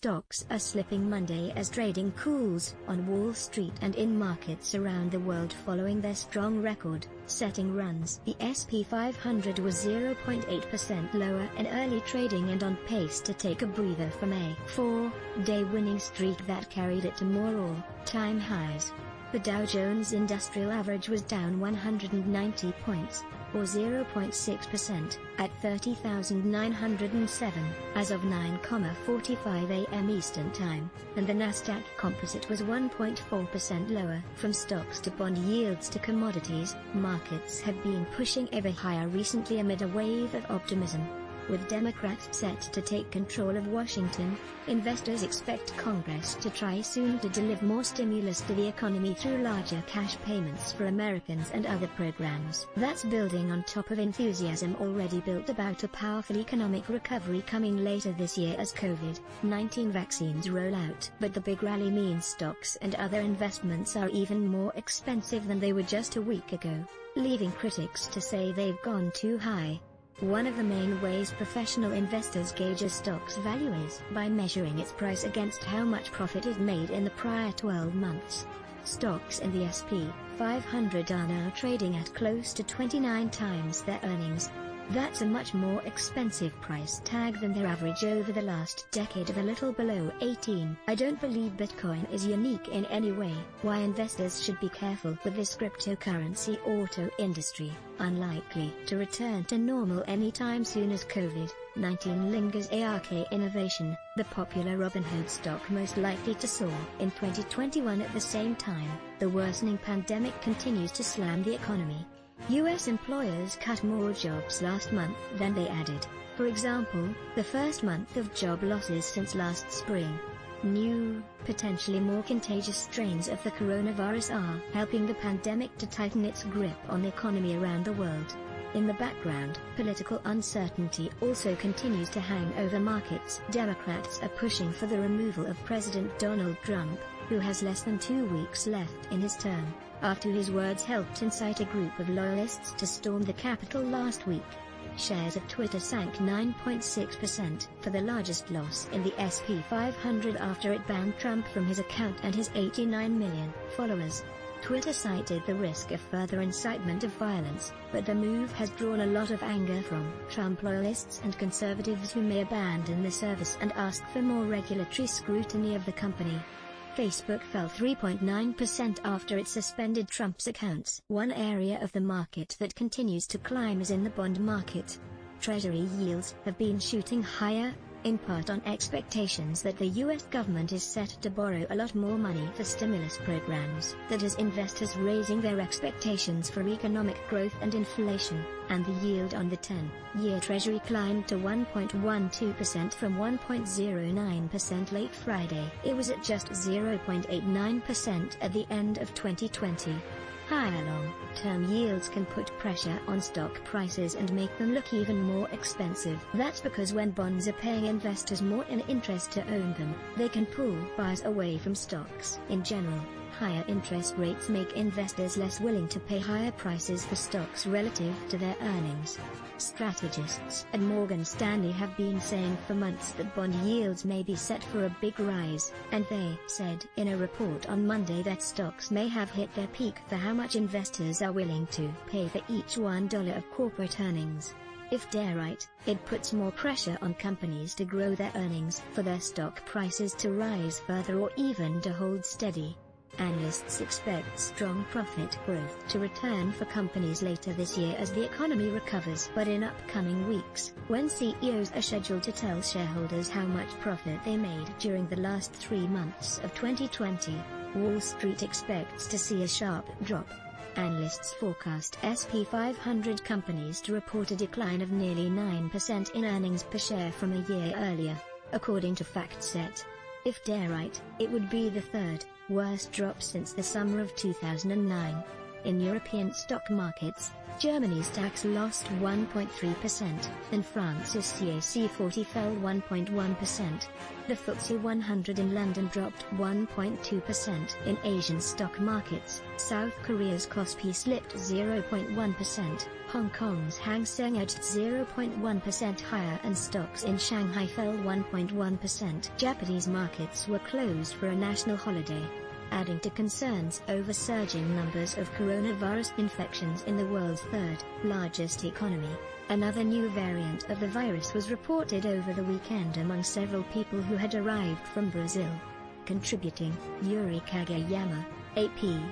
Stocks are slipping Monday as trading cools on Wall Street and in markets around the world following their strong record-setting runs. The S&P 500 was 0.8% lower in early trading and on pace to take a breather from a four-day winning streak that carried it to more all-time highs. The Dow Jones Industrial Average was down 190 points, or 0.6%, at 30,907 as of 9:45 a.m. Eastern Time, and the Nasdaq Composite was 1.4% lower. From stocks to bond yields to commodities, markets have been pushing ever higher recently amid a wave of optimism. With Democrats set to take control of Washington, investors expect Congress to try soon to deliver more stimulus to the economy through larger cash payments for Americans and other programs. That's building on top of enthusiasm already built about a powerful economic recovery coming later this year as COVID-19 vaccines roll out. But the big rally means stocks and other investments are even more expensive than they were just a week ago, leaving critics to say they've gone too high. One of the main ways professional investors gauge a stock's value is by measuring its price against how much profit it made in the prior 12 months. Stocks in the S&P 500 are now trading at close to 29 times their earnings. That's a much more expensive price tag than their average over the last decade of a little below 18. I don't believe Bitcoin is unique in any way. Why investors should be careful with this cryptocurrency auto industry, unlikely to return to normal anytime soon as COVID-19 lingers. ARK Innovation, the popular Robinhood stock most likely to soar in 2021. At the same time, the worsening pandemic continues to slam the economy. U.S. employers cut more jobs last month than they added. For example, the first month of job losses since last spring. New, potentially more contagious strains of the coronavirus are helping the pandemic to tighten its grip on the economy around the world. In the background, political uncertainty also continues to hang over markets. Democrats are pushing for the removal of President Donald Trump, who has less than 2 weeks left in his term, after his words helped incite a group of loyalists to storm the Capitol last week. Shares of Twitter sank 9.6% for the largest loss in the S&P 500 after it banned Trump from his account and his 89 million followers. Twitter cited the risk of further incitement of violence, but the move has drawn a lot of anger from Trump loyalists and conservatives who may abandon the service and ask for more regulatory scrutiny of the company. Facebook fell 3.9% after it suspended Trump's accounts. One area of the market that continues to climb is in the bond market. Treasury yields have been shooting higher, in part on expectations that the U.S. government is set to borrow a lot more money for stimulus programs. That has investors raising their expectations for economic growth and inflation, and the yield on the 10-year Treasury climbed to 1.12% from 1.09% late Friday. It was at just 0.89% at the end of 2020. Higher long-term yields can put pressure on stock prices and make them look even more expensive. That's because when bonds are paying investors more in interest to own them, they can pull buyers away from stocks. In general, higher interest rates make investors less willing to pay higher prices for stocks relative to their earnings. Strategists at Morgan Stanley have been saying for months that bond yields may be set for a big rise, and they said in a report on Monday that stocks may have hit their peak for how much investors are willing to pay for each $1 of corporate earnings. If they're right, it puts more pressure on companies to grow their earnings, for their stock prices to rise further or even to hold steady. Analysts expect strong profit growth to return for companies later this year as the economy recovers. But in upcoming weeks, when CEOs are scheduled to tell shareholders how much profit they made during the last 3 months of 2020, Wall Street expects to see a sharp drop. Analysts forecast S&P 500 companies to report a decline of nearly 9% in earnings per share from a year earlier, according to FactSet. If they're right, it would be the third worst drop since the summer of 2009. In European stock markets, Germany's DAX lost 1.3%, and France's CAC 40 fell 1.1%. The FTSE 100 in London dropped 1.2%. In Asian stock markets, South Korea's Kospi slipped 0.1%, Hong Kong's Hang Seng edged 0.1% higher, and stocks in Shanghai fell 1.1%. Japanese markets were closed for a national holiday, adding to concerns over surging numbers of coronavirus infections in the world's third-largest economy. Another new variant of the virus was reported over the weekend among several people who had arrived from Brazil. Contributing, Yuri Kageyama, AP.